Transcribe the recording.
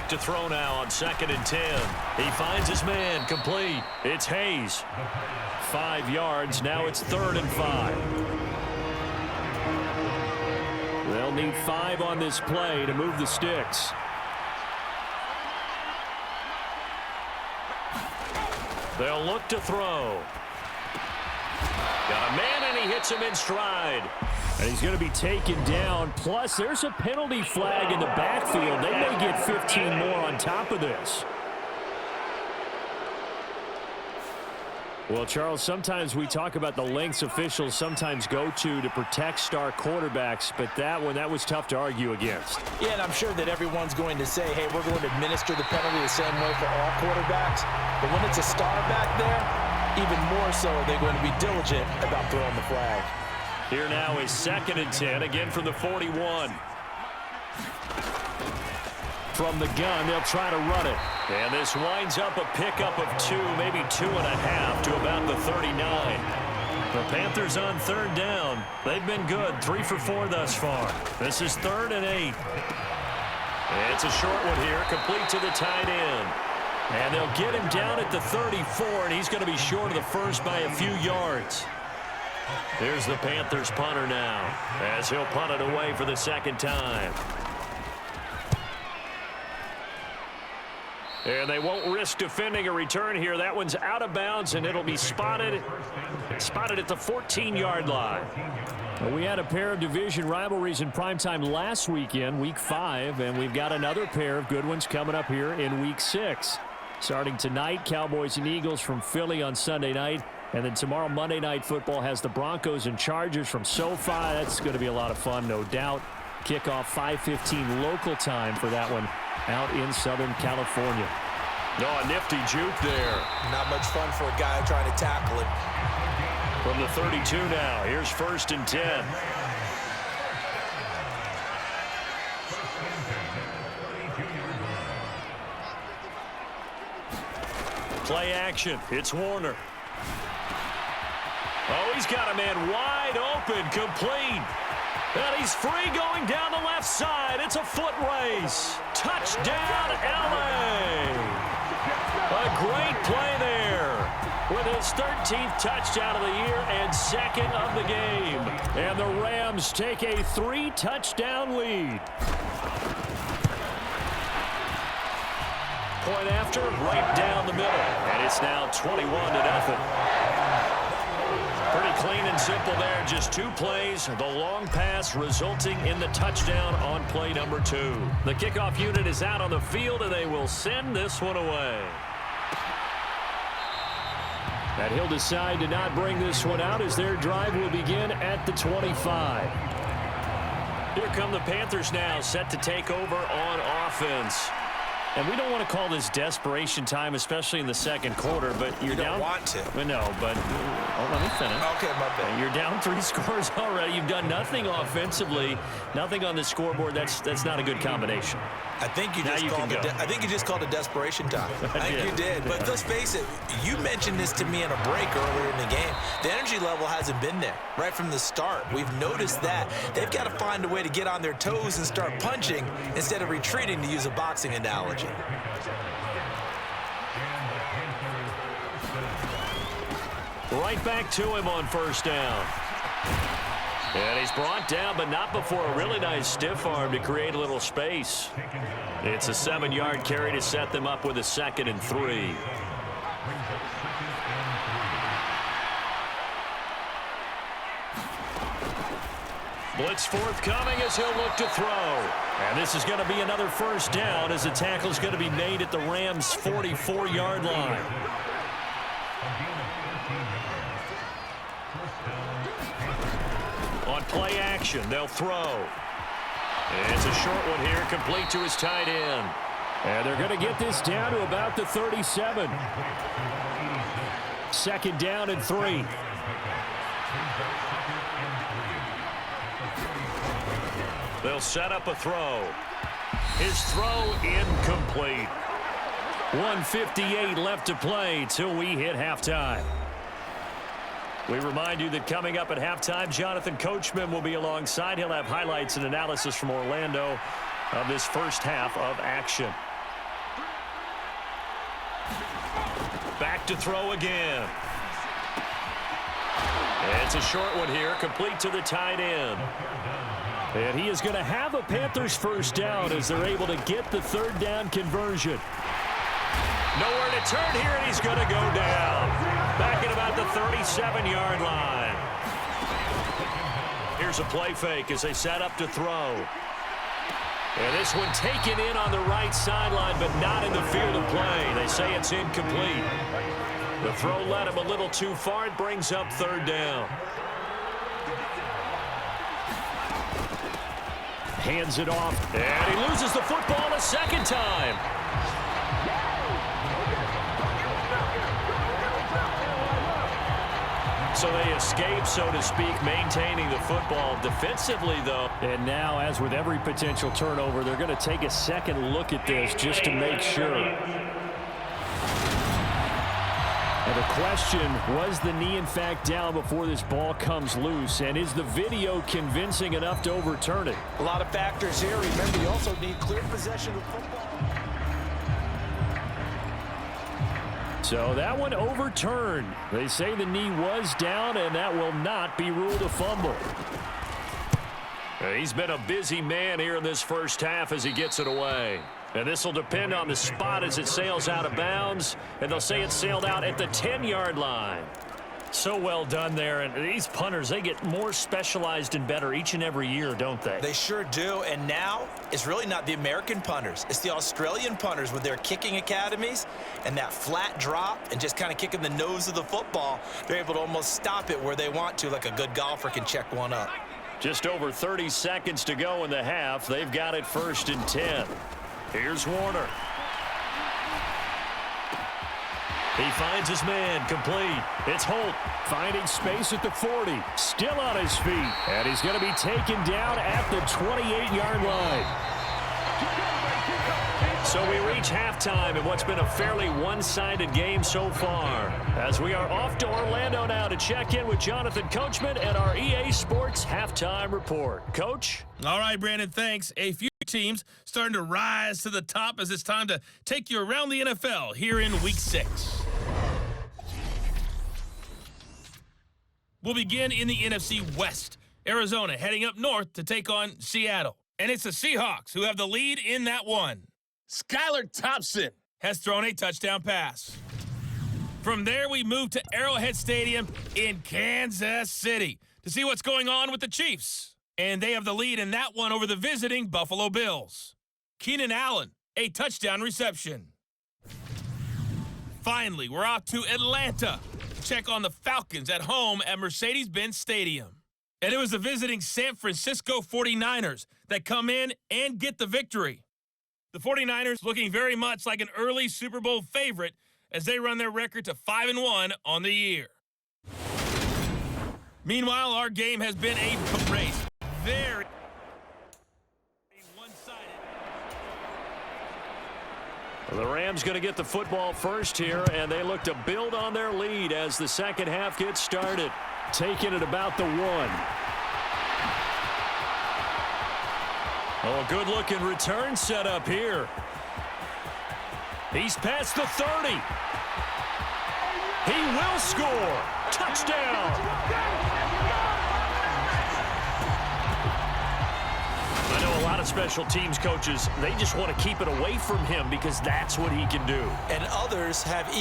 look to throw now on 2nd and 10. He finds his man, complete. It's Hayes. 5 yards. Now it's 3rd and 5. They'll need 5 on this play to move the sticks. They'll look to throw. Got a man, and he hits him in stride. And he's going to be taken down. Plus, there's a penalty flag in the backfield. They may get 15 more on top of this. Well, Charles, sometimes we talk about the lengths officials sometimes go to protect star quarterbacks, but that was tough to argue against. Yeah, and I'm sure that everyone's going to say, hey, we're going to administer the penalty the same way for all quarterbacks. But when it's a star back there, even more so are they going to be diligent about throwing the flag. Here now is 2nd and 10, again from the 41. From the gun, they'll try to run it. And this winds up a pickup of 2, maybe 2.5 to about the 39. The Panthers on 3rd down. They've been good, 3 for 4 thus far. This is 3rd and 8. It's a short one here, complete to the tight end. And they'll get him down at the 34, and he's going to be short of the first by a few yards. Here's the Panthers punter now, as he'll punt it away for the 2nd time. And they won't risk defending a return here. That one's out of bounds, and it'll be spotted at the 14-yard line. Well, we had a pair of division rivalries in primetime last weekend, Week 5, and we've got another pair of good ones coming up here in Week 6. Starting tonight, Cowboys and Eagles from Philly on Sunday night. And then tomorrow, Monday Night Football has the Broncos and Chargers from SoFi. That's going to be a lot of fun, no doubt. Kickoff 5:15 local time for that one out in Southern California. No, a nifty juke there. Not much fun for a guy trying to tackle it. From the 32 now, here's 1st and 10. Play action. It's Warner. Oh, he's got a man wide open, complete. And he's free going down the left side. It's a foot race. Touchdown, LA. A great play there with his 13th touchdown of the year and 2nd of the game. And the Rams take a 3-touchdown lead. Point after, right down the middle. And it's now 21-0. Pretty clean and simple there. Just 2 plays. The long pass resulting in the touchdown on play number 2. The kickoff unit is out on the field, and they will send this one away. And he'll decide to not bring this one out as their drive will begin at the 25. Here come the Panthers now, set to take over on offense. And we don't want to call this desperation time, especially in the 2nd quarter, but you're down. You don't want to. Well, no, but let me finish. Okay, my bad. You're down 3 scores already. You've done nothing offensively, nothing on the scoreboard. That's not a good combination. I think you just called it desperation time. I think you did. But let's face it, you mentioned this to me in a break earlier in the game. The energy level hasn't been there right from the start. We've noticed that. They've got to find a way to get on their toes and start punching instead of retreating, to use a boxing analogy. Right back to him on 1st down. And he's brought down, but not before a really nice stiff arm to create a little space. It's a 7-yard carry to set them up with a 2nd and 3. Blitz forthcoming as he'll look to throw. And this is going to be another 1st down as the tackle is going to be made at the Rams' 44-yard line. On play action, they'll throw. It's a short one here, complete to his tight end. And they're going to get this down to about the 37. 2nd down and 3. They'll set up a throw. His throw incomplete. 1:58 left to play till we hit halftime. We remind you that coming up at halftime, Jonathan Coachman will be alongside. He'll have highlights and analysis from Orlando of this first half of action. Back to throw again. It's a short one here, complete to the tight end. And he is going to have a Panthers first down as they're able to get the third down conversion. Nowhere to turn here, and he's going to go down. Back at about the 37-yard line. Here's a play fake as they set up to throw. And this one taken in on the right sideline, but not in the field of play. They say it's incomplete. The throw led him a little too far. It brings up third down. Hands it off, and he loses the football a second time. So they escape, so to speak, maintaining the football defensively, though. And now, as with every potential turnover, they're going to take a second look at this just to make sure. And the question, was the knee in fact down before this ball comes loose? And is the video convincing enough to overturn it? A lot of factors here. Remember, you also need clear possession of football. So that one overturned. They say the knee was down, and that will not be ruled a fumble. He's been a busy man here in this first half as he gets it away. And this will depend on the spot as it sails out of bounds. And they'll say it sailed out at the 10-yard line. So well done there. And these punters, they get more specialized and better each and every year, don't they? They sure do. And now it's really not the American punters. It's the Australian punters with their kicking academies and that flat drop and just kind of kicking the nose of the football. They're able to almost stop it where they want to, like a good golfer can check one up. Just over 30 seconds to go in the half. They've got it 1st and 10. Here's Warner. He finds his man, complete. It's Holt finding space at the 40. Still on his feet. And he's going to be taken down at the 28-yard line. So we reach halftime in what's been a fairly one-sided game so far. As we are off to Orlando now to check in with Jonathan Coachman and our EA Sports Halftime Report. Coach? All right, Brandon, thanks. A few teams starting to rise to the top as it's time to take you around the NFL here in Week 6. We'll begin in the NFC West. Arizona heading up north to take on Seattle. And it's the Seahawks who have the lead in that one. Skylar Thompson has thrown a touchdown pass. From there, we move to Arrowhead Stadium in Kansas City to see what's going on with the Chiefs. And they have the lead in that one over the visiting Buffalo Bills. Keenan Allen, a touchdown reception. Finally, we're off to Atlanta to check on the Falcons at home at Mercedes-Benz Stadium. And it was the visiting San Francisco 49ers that come in and get the victory. The 49ers looking very much like an early Super Bowl favorite as they run their record to 5-1 on the year. Meanwhile, our game has been a race. Very one-sided. The Rams going to get the football first here, and they look to build on their lead as the second half gets started. Taking it about the 1. Oh, a good-looking return set up here. He's past the 30. He will score. Touchdown. I know a lot of special teams coaches, they just want to keep it away from him because that's what he can do. And others have